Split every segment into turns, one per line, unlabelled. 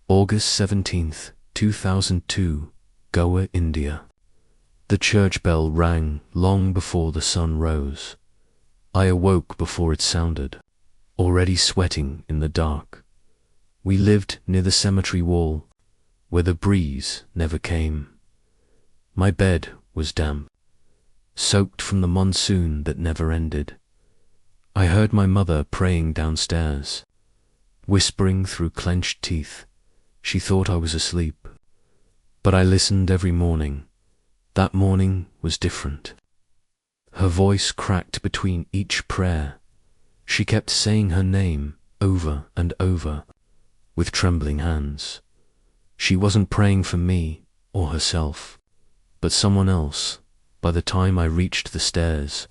August 17th, 2002, Goa, India. The church bell rang long before the sun rose. I awoke before it sounded, already sweating in the dark. We lived near the cemetery wall, where the breeze never came. My bed was damp, soaked from the monsoon that never ended. I heard my mother praying downstairs, whispering through clenched teeth. She thought I was asleep, but I listened every morning. That morning was different. Her voice cracked between each prayer. She kept saying her name over and over, with trembling hands. She wasn't praying for me or herself, but someone else. By the time I reached the stairs,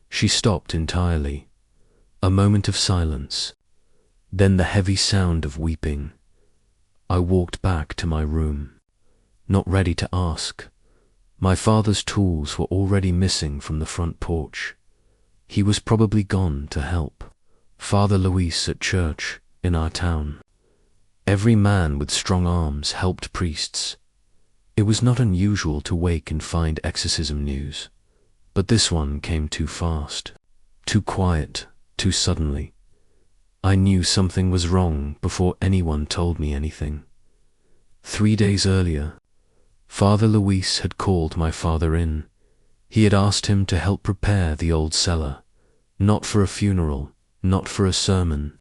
she stopped entirely. A moment of silence, then the heavy sound of weeping. I walked back to my room, not ready to ask. My father's tools were already missing from the front porch. He was probably gone to help Father Luis at church in our town. Every man with strong arms helped priests. It was not unusual to wake and find exorcism news, but this one came too fast, too quiet, too suddenly. I knew something was wrong before anyone told me anything. 3 days earlier, Father Luis had called my father in. He had asked him to help prepare the old cellar, not for a funeral, not for a sermon,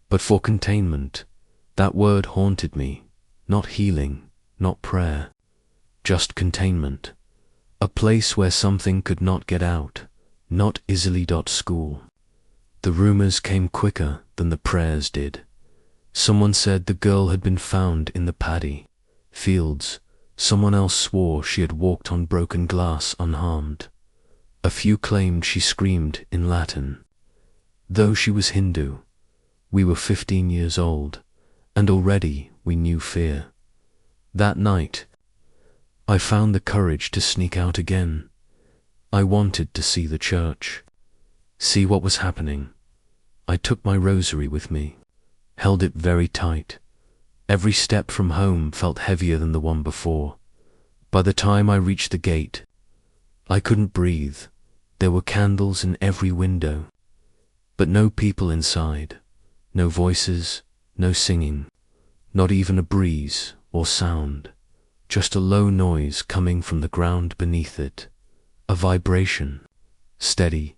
but for containment. That word haunted me. Not healing, not prayer, just containment. A place where something could not get out, not easily. School. The rumors came quicker than the prayers did. Someone said the girl had been found in the paddy fields. Someone else swore she had walked on broken glass unharmed. A few claimed she screamed in Latin. Though she was Hindu, we were 15 years old, and already we knew fear. That night, I found the courage to sneak out again. I wanted to see the church, see what was happening. I took my rosary with me, held it very tight. Every step from home felt heavier than the one before. By the time I reached the gate, I couldn't breathe. There were candles in every window, but no people inside, no voices, no singing, not even a breeze or sound, just a low noise coming from the ground beneath it, a vibration, steady,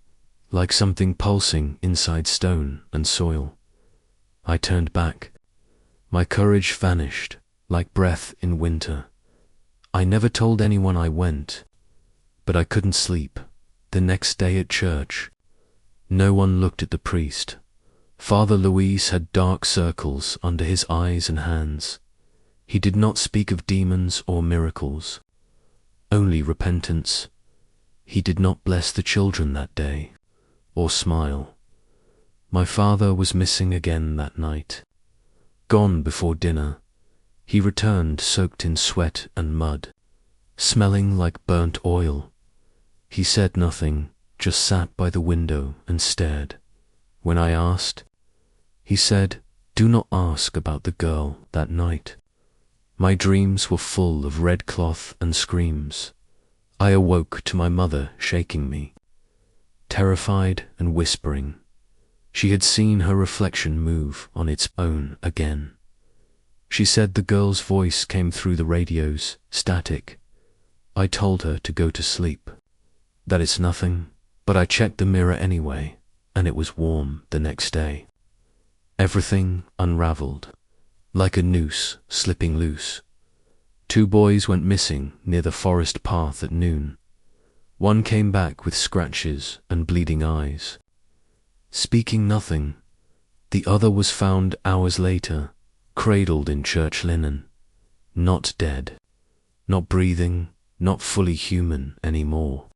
like something pulsing inside stone and soil. I turned back. My courage vanished, like breath in winter. I never told anyone I went, but I couldn't sleep. The next day at church, no one looked at the priest. Father Luis had dark circles under his eyes and hands. He did not speak of demons or miracles, only repentance. He did not bless the children that day, or smile. My father was missing again that night. Gone before dinner, he returned soaked in sweat and mud, smelling like burnt oil. He said nothing, just sat by the window and stared. When I asked, he said, "Do not ask about the girl that night." My dreams were full of red cloth and screams. I awoke to my mother shaking me, terrified and whispering. She had seen her reflection move on its own again. She said the girl's voice came through the radios, static. I told her to go to sleep, that it's nothing, but I checked the mirror anyway, and it was warm the next day. Everything unraveled, like a noose slipping loose. 2 boys went missing near the forest path at noon. One came back with scratches and bleeding eyes, speaking nothing. The other was found hours later, cradled in church linen, not dead, not breathing, not fully human anymore.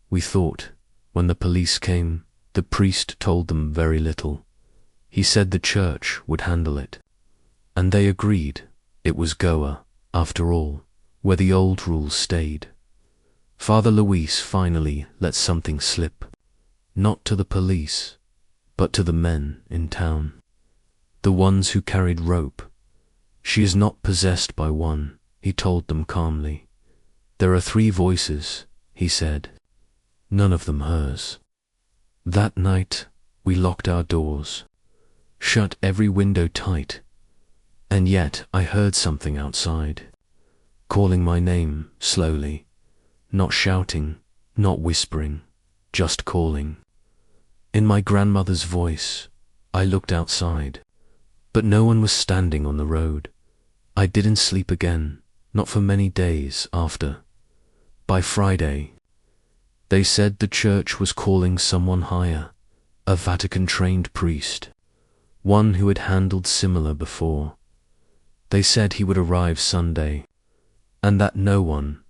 We thought, when the police came, the priest told them very little. He said the church would handle it, and they agreed. It was Goa, after all, where the old rules stayed. Father Luis finally let something slip, not to the police, but to the men in town, the ones who carried rope, She is not possessed by one, he told them calmly. There are 3 voices, he said. None of them hers. That night, we locked our doors, shut every window tight, and yet I heard something outside, calling my name slowly, not shouting, not whispering, just calling. In my grandmother's voice, I looked outside, but no one was standing on the road. I didn't sleep again, not for many days after. By Friday, they said the church was calling someone higher, a Vatican-trained priest, one who had handled similar before. They said he would arrive Sunday, and that no one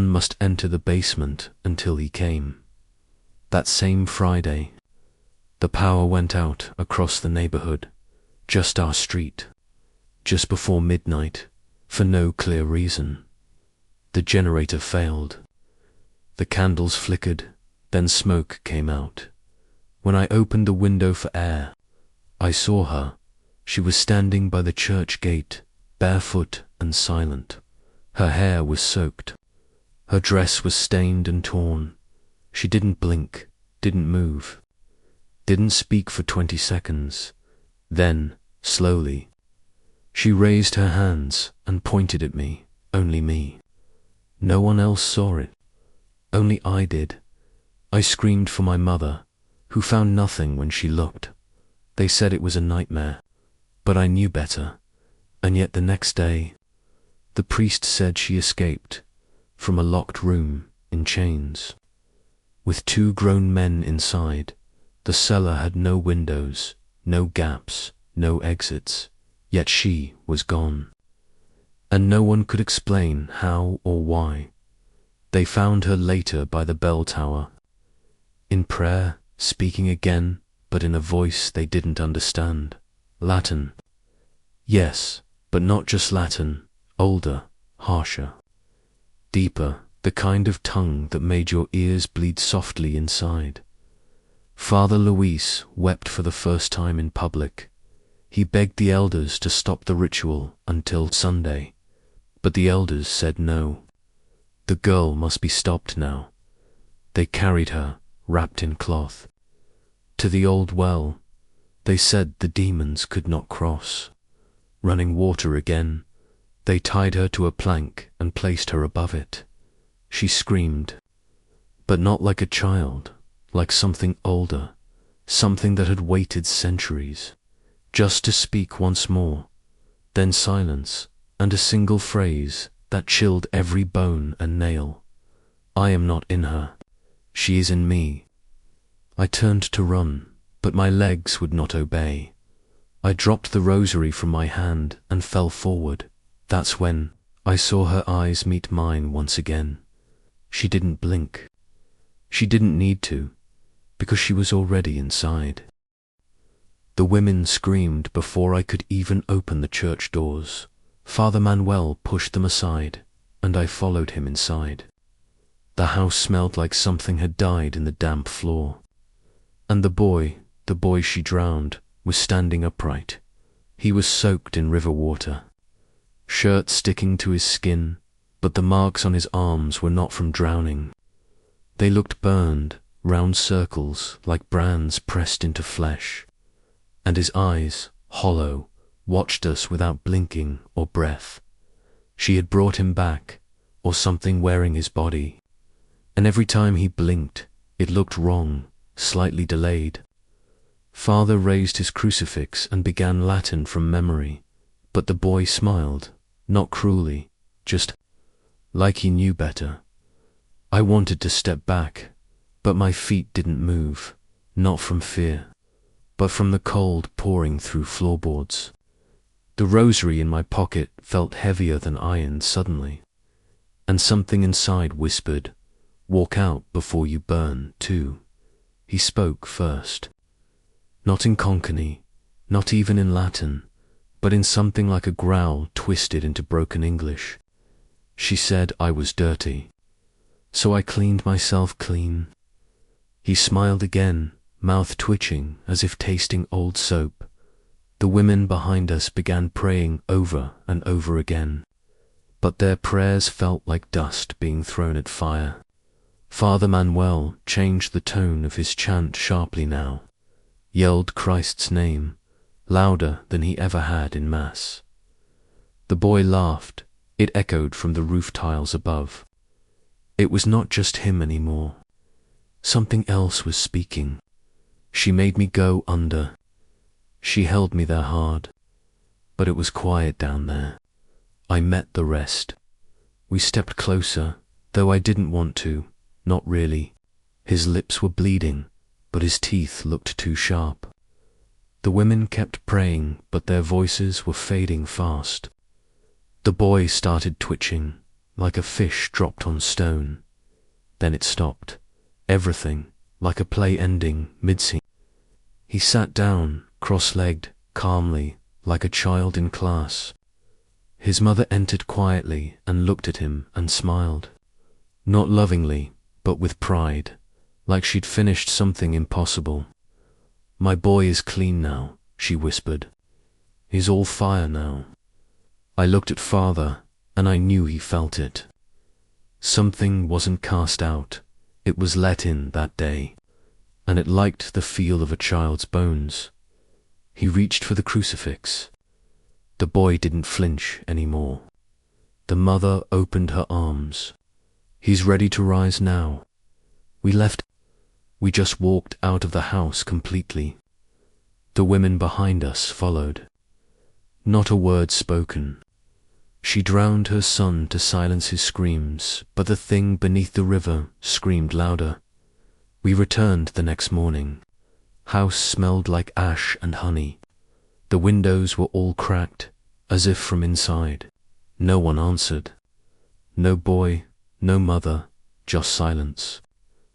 must enter the basement until he came. That same Friday, the power went out across the neighborhood, just our street, just before midnight, for no clear reason. The generator failed. The candles flickered, then smoke came out. When I opened the window for air, I saw her. She was standing by the church gate, barefoot and silent. Her hair was soaked. Her dress was stained and torn. She didn't blink, didn't move, didn't speak for 20 seconds. Then, slowly, she raised her hands and pointed at me, only me. No one else saw it. Only I did. I screamed for my mother, who found nothing when she looked. They said it was a nightmare, but I knew better. And yet the next day, the priest said she escaped from a locked room in chains. With 2 grown men inside, the cellar had no windows, no gaps, no exits, yet she was gone. And no one could explain how or why. They found her later by the bell tower, in prayer, speaking again, but in a voice they didn't understand. Latin. Yes, but not just Latin, older, harsher, deeper, the kind of tongue that made your ears bleed softly inside. Father Luis wept for the first time in public. He begged the elders to stop the ritual until Sunday, but the elders said no. The girl must be stopped now. They carried her, wrapped in cloth, to the old well. They said the demons could not cross. Running water again, they tied her to a plank and placed her above it. She screamed, but not like a child, like something older, something that had waited centuries, just to speak once more. Then silence, and a single phrase that chilled every bone and nail. I am not in her. She is in me. I turned to run, but my legs would not obey. I dropped the rosary from my hand and fell forward. That's when I saw her eyes meet mine once again. She didn't blink. She didn't need to, because she was already inside. The women screamed before I could even open the church doors. Father Manuel pushed them aside, and I followed him inside. The house smelled like something had died in the damp floor. And the boy she drowned, was standing upright. He was soaked in river water, shirt sticking to his skin, but the marks on his arms were not from drowning. They looked burned, round circles like brands pressed into flesh, and his eyes, hollow, watched us without blinking or breath. She had brought him back, or something wearing his body, and every time he blinked, it looked wrong, slightly delayed. Father raised his crucifix and began Latin from memory, but the boy smiled, not cruelly, just like he knew better. I wanted to step back, but my feet didn't move, not from fear, but from the cold pouring through floorboards. The rosary in my pocket felt heavier than iron suddenly, and something inside whispered, "Walk out before you burn, too." He spoke first. Not in Konkani, not even in Latin, but in something like a growl twisted into broken English. She said I was dirty, so I cleaned myself clean. He smiled again, mouth twitching as if tasting old soap. The women behind us began praying over and over again, but their prayers felt like dust being thrown at fire. Father Manuel changed the tone of his chant sharply now, yelled Christ's name, louder than he ever had in Mass. The boy laughed. It echoed from the roof tiles above. It was not just him anymore. Something else was speaking. She made me go under. She held me there hard, but it was quiet down there. I met the rest. We stepped closer, though I didn't want to, not really. His lips were bleeding, but his teeth looked too sharp. The women kept praying, but their voices were fading fast. The boy started twitching, like a fish dropped on stone. Then it stopped. Everything, like a play ending mid-scene. He sat down, cross-legged, calmly, like a child in class. His mother entered quietly and looked at him and smiled. Not lovingly, but with pride, like she'd finished something impossible. "My boy is clean now," she whispered. "He's all fire now." I looked at Father, and I knew he felt it. Something wasn't cast out, it was let in that day, and it liked the feel of a child's bones. He reached for the crucifix. The boy didn't flinch anymore. The mother opened her arms. "He's ready to rise now." We left. We just walked out of the house completely. The women behind us followed. Not a word spoken. She drowned her son to silence his screams, but the thing beneath the river screamed louder. We returned the next morning. House smelled like ash and honey. The windows were all cracked, as if from inside. No one answered. No boy, no mother, just silence.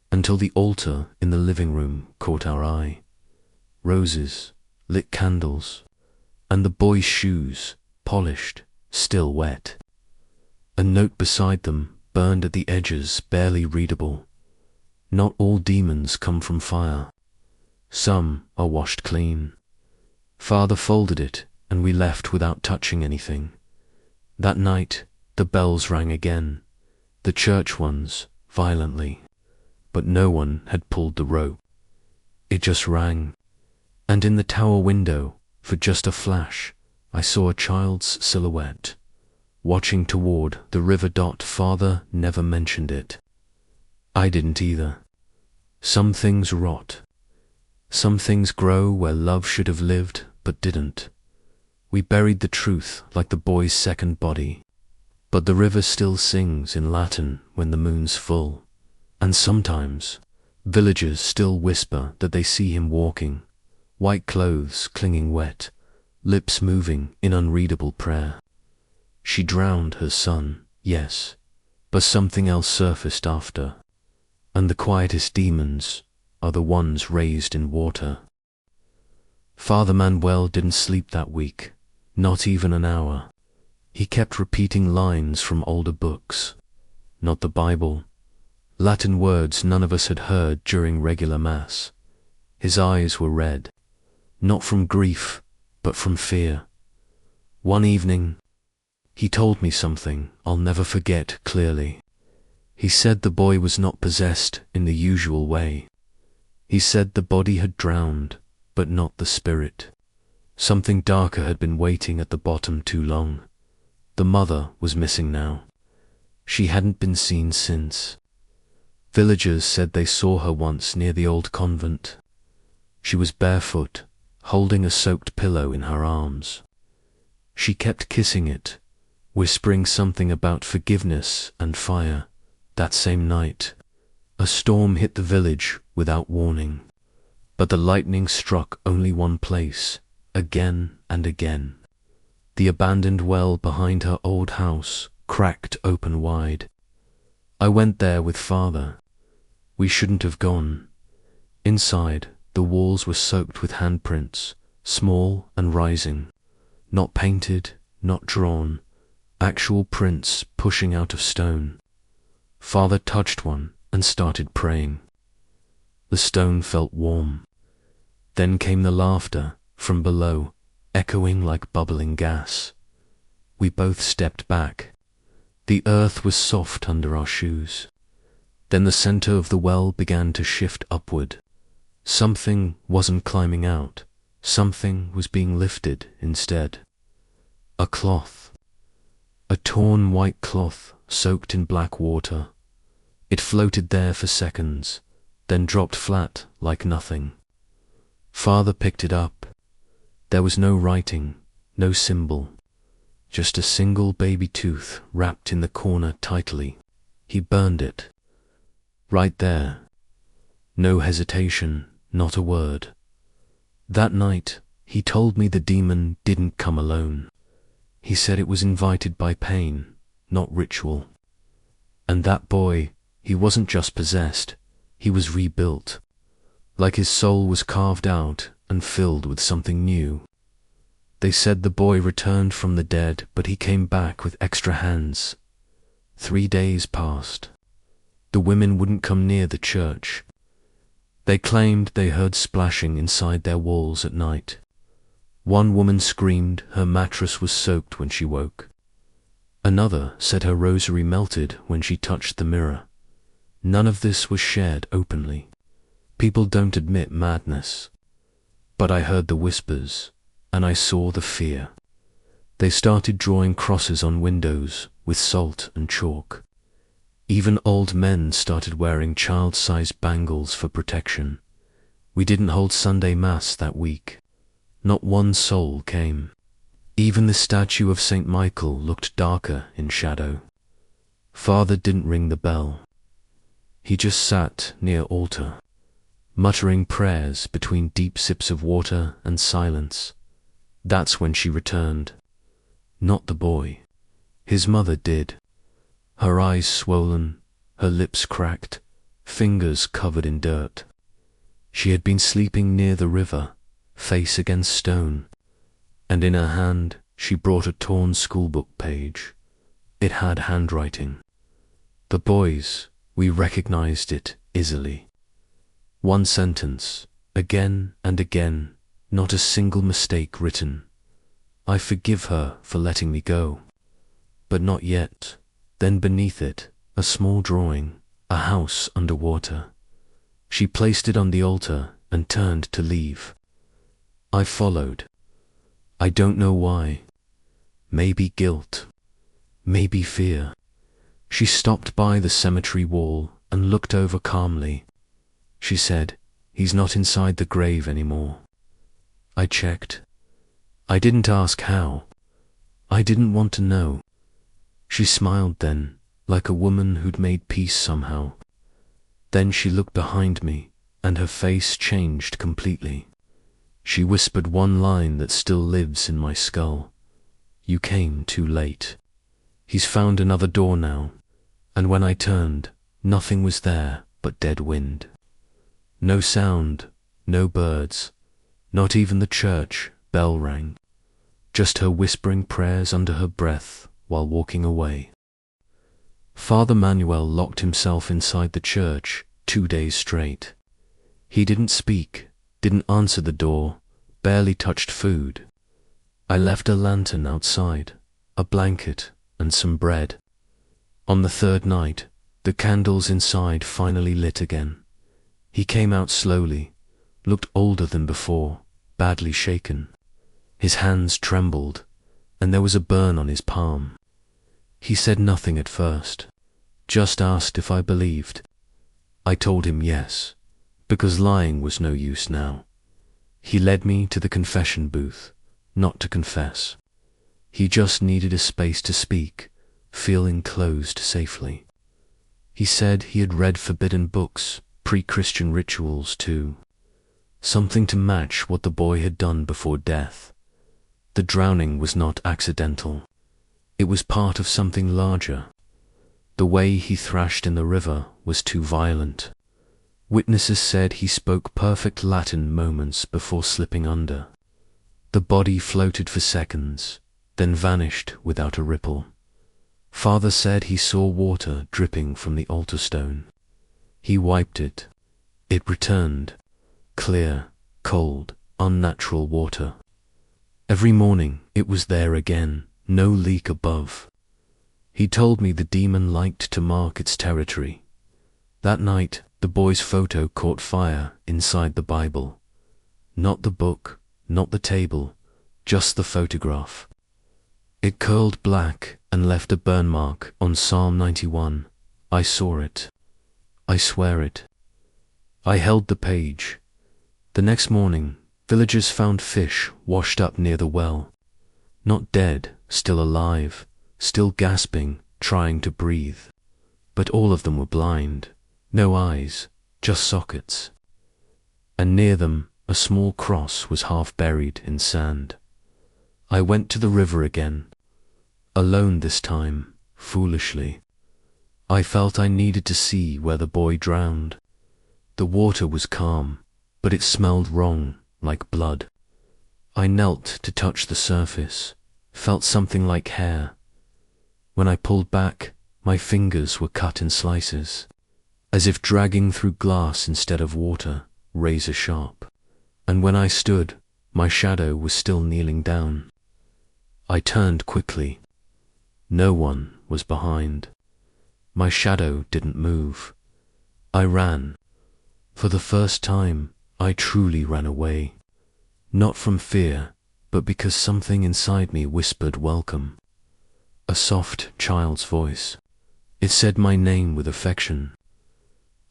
Until the altar in the living room caught our eye. Roses, lit candles, and the boy's shoes, polished, still wet. A note beside them, burned at the edges, barely readable. "Not all demons come from fire. Some are washed clean." Father folded it, and we left without touching anything. That night, the bells rang again, the church ones, violently. But no one had pulled the rope. It just rang. And in the tower window, for just a flash, I saw a child's silhouette, watching toward the river. Father never mentioned it. I didn't either. Some things rot. Some things grow where love should have lived, but didn't. We buried the truth like the boy's second body. But the river still sings in Latin when the moon's full. And sometimes, villagers still whisper that they see him walking, white clothes clinging wet, lips moving in unreadable prayer. She drowned her son, yes, but something else surfaced after. And the quietest demons are the ones raised in water. Father Manuel didn't sleep that week, not even an hour. He kept repeating lines from older books, not the Bible, Latin words none of us had heard during regular Mass. His eyes were red, not from grief, but from fear. One evening, he told me something I'll never forget clearly. He said the boy was not possessed in the usual way. He said the body had drowned, but not the spirit. Something darker had been waiting at the bottom too long. The mother was missing now. She hadn't been seen since. Villagers said they saw her once near the old convent. She was barefoot, holding a soaked pillow in her arms. She kept kissing it, whispering something about forgiveness and fire. That same night, a storm hit the village without warning, but the lightning struck only one place, again and again. The abandoned well behind her old house cracked open wide. I went there with Father. We shouldn't have gone. Inside, the walls were soaked with handprints, small and rising, not painted, not drawn, actual prints pushing out of stone. Father touched one and started praying. The stone felt warm. Then came the laughter from below, echoing like bubbling gas. We both stepped back. The earth was soft under our shoes. Then the center of the well began to shift upward. Something wasn't climbing out. Something was being lifted instead. A cloth. A torn white cloth soaked in black water. It floated there for seconds, then dropped flat like nothing. Father picked it up. There was no writing, no symbol, just a single baby tooth wrapped in the corner tightly. He burned it. Right there. No hesitation, not a word. That night, he told me the demon didn't come alone. He said it was invited by pain, not ritual. And that boy, he wasn't just possessed, he was rebuilt. Like his soul was carved out and filled with something new. They said the boy returned from the dead, but he came back with extra hands. 3 days passed. The women wouldn't come near the church. They claimed they heard splashing inside their walls at night. One woman screamed her mattress was soaked when she woke. Another said her rosary melted when she touched the mirror. None of this was shared openly. People don't admit madness. But I heard the whispers, and I saw the fear. They started drawing crosses on windows with salt and chalk. Even old men started wearing child-sized bangles for protection. We didn't hold Sunday Mass that week. Not one soul came. Even the statue of St. Michael looked darker in shadow. Father didn't ring the bell. He just sat near altar, muttering prayers between deep sips of water and silence. That's when she returned. Not the boy. His mother did. Her eyes swollen, her lips cracked, fingers covered in dirt. She had been sleeping near the river, face against stone, and in her hand she brought a torn schoolbook page. It had handwriting. The boys, we recognized it easily. One sentence, again and again, not a single mistake written. I forgive her for letting me go. But not yet. Then beneath it, a small drawing, a house underwater. She placed it on the altar and turned to leave. I followed. I don't know why. Maybe guilt. Maybe fear. She stopped by the cemetery wall and looked over calmly. She said, "He's not inside the grave anymore." I checked. I didn't ask how. I didn't want to know. She smiled then, like a woman who'd made peace somehow. Then she looked behind me, and her face changed completely. She whispered one line that still lives in my skull. "You came too late. He's found another door now." And when I turned, nothing was there but dead wind. No sound, no birds, not even the church bell rang. Just her whispering prayers under her breath while walking away. Father Manuel locked himself inside the church 2 days straight. He didn't speak, didn't answer the door, barely touched food. I left a lantern outside, a blanket, and some bread. On the 3rd night, the candles inside finally lit again. He came out slowly, looked older than before, badly shaken. His hands trembled, and there was a burn on his palm. He said nothing at first, just asked if I believed. I told him yes, because lying was no use now. He led me to the confession booth, not to confess. He just needed a space to speak, feel enclosed safely. He said he had read forbidden books, pre-Christian rituals too. Something to match what the boy had done before death. The drowning was not accidental. It was part of something larger. The way he thrashed in the river was too violent. Witnesses said he spoke perfect Latin moments before slipping under. The body floated for seconds, then vanished without a ripple. Father said he saw water dripping from the altar stone. He wiped it. It returned, clear, cold, unnatural water. Every morning it was there again, no leak above. He told me the demon liked to mark its territory. That night, the boy's photo caught fire inside the Bible. Not the book, not the table, just the photograph. It curled black and left a burn mark on Psalm 91. I saw it. I swear it. I held the page. The next morning, villagers found fish washed up near the well. Not dead, still alive, still gasping, trying to breathe. But all of them were blind. No eyes, just sockets. And near them, a small cross was half buried in sand. I went to the river again. Alone this time, foolishly. I felt I needed to see where the boy drowned. The water was calm, but it smelled wrong, like blood. I knelt to touch the surface, felt something like hair. When I pulled back, my fingers were cut in slices, as if dragging through glass instead of water, razor sharp. And when I stood, my shadow was still kneeling down. I turned quickly. No one was behind. My shadow didn't move. I ran. For the first time, I truly ran away. Not from fear, but because something inside me whispered welcome. A soft child's voice. It said my name with affection.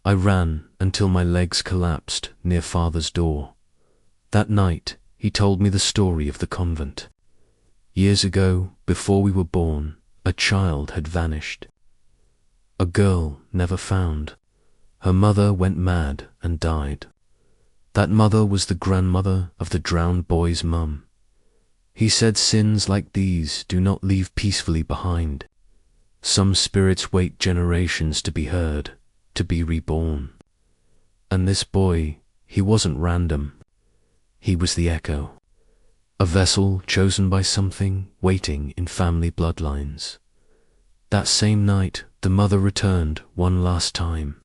I ran until my legs collapsed near Father's door. That night, he told me the story of the convent. Years ago, before we were born, a child had vanished. A girl never found. Her mother went mad and died. That mother was the grandmother of the drowned boy's mum. He said sins like these do not leave peacefully behind. Some spirits wait generations to be heard, to be reborn. And this boy, he wasn't random. He was the echo. A vessel chosen by something waiting in family bloodlines. That same night, the mother returned one last time.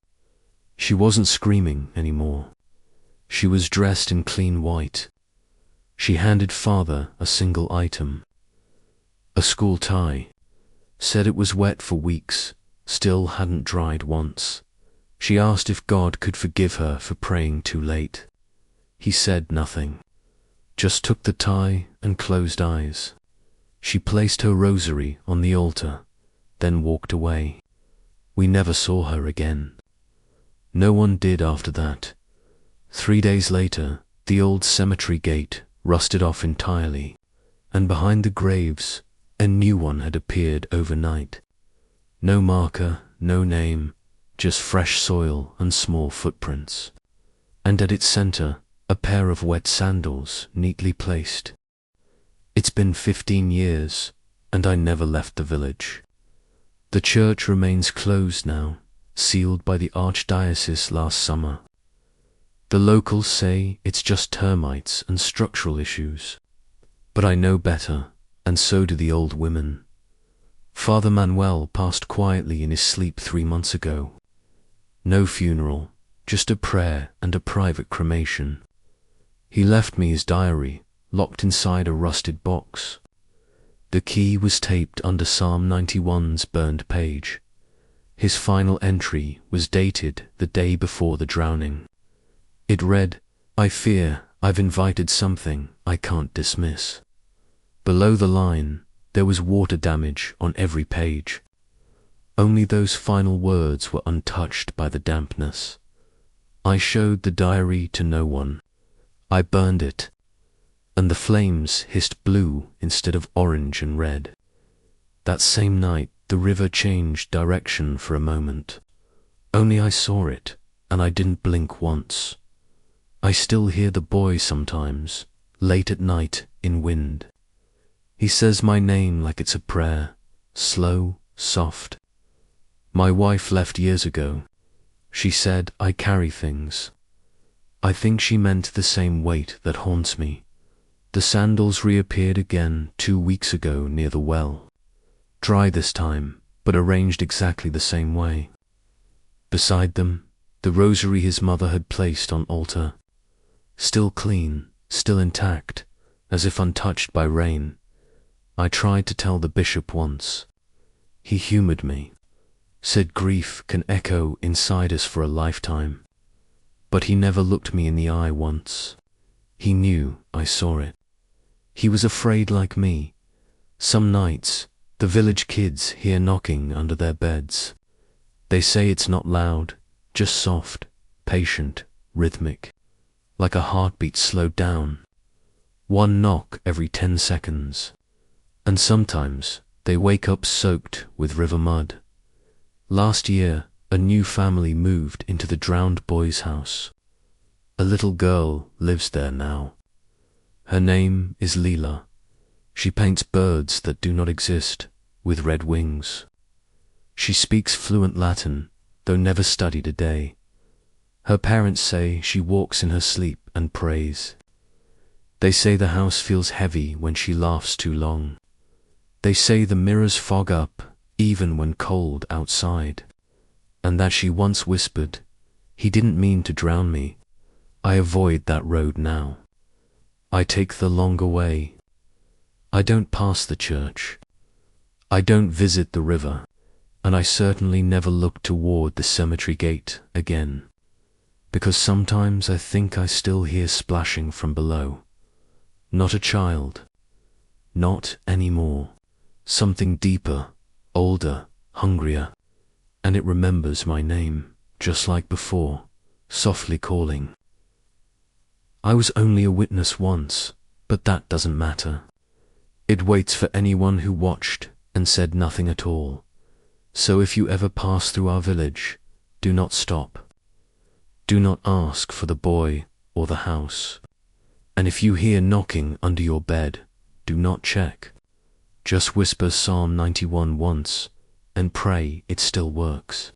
She wasn't screaming anymore. She was dressed in clean white. She handed Father a single item. A school tie. Said it was wet for weeks, still hadn't dried once. She asked if God could forgive her for praying too late. He said nothing. Just took the tie and closed eyes. She placed her rosary on the altar, then walked away. We never saw her again. No one did after that. 3 days later, the old cemetery gate rusted off entirely, and behind the graves, a new one had appeared overnight. No marker, no name, just fresh soil and small footprints. And at its center, a pair of wet sandals neatly placed. It's been 15 years, and I never left the village. The church remains closed now, sealed by the archdiocese last summer. The locals say it's just termites and structural issues. But I know better, and so do the old women. Father Manuel passed quietly in his sleep 3 months ago. No funeral, just a prayer and a private cremation. He left me his diary, locked inside a rusted box. The key was taped under Psalm 91's burned page. His final entry was dated the day before the drowning. It read, "I fear I've invited something I can't dismiss." Below the line, there was water damage on every page. Only those final words were untouched by the dampness. I showed the diary to no one. I burned it, and the flames hissed blue instead of orange and red. That same night, the river changed direction for a moment. Only I saw it, and I didn't blink once. I still hear the boy sometimes, late at night in wind. He says my name like it's a prayer, slow, soft. My wife left years ago. She said I carry things. I think she meant the same weight that haunts me. The sandals reappeared again 2 weeks ago near the well. Dry this time, but arranged exactly the same way. Beside them, the rosary his mother had placed on altar. Still clean, still intact, as if untouched by rain. I tried to tell the bishop once. He humored me, said grief can echo inside us for a lifetime. But he never looked me in the eye once. He knew I saw it. He was afraid like me. Some nights, the village kids hear knocking under their beds. They say it's not loud, just soft, patient, rhythmic, like a heartbeat slowed down. One knock every 10 seconds. And sometimes they wake up soaked with river mud. Last year, a new family moved into the drowned boy's house. A little girl lives there now. Her name is Leela. She paints birds that do not exist with red wings. She speaks fluent Latin, though never studied a day. Her parents say she walks in her sleep and prays. They say the house feels heavy when she laughs too long. They say the mirrors fog up even when cold outside, and that she once whispered, "He didn't mean to drown me." I avoid that road now. I take the longer way. I don't pass the church. I don't visit the river, and I certainly never look toward the cemetery gate again, because sometimes I think I still hear splashing from below. Not a child. Not anymore. Something deeper, older, hungrier, and it remembers my name, just like before, softly calling. I was only a witness once, but that doesn't matter. It waits for anyone who watched and said nothing at all. So if you ever pass through our village, do not stop. Do not ask for the boy or the house. And if you hear knocking under your bed, do not check. Just whisper Psalm 91 once and pray it still works.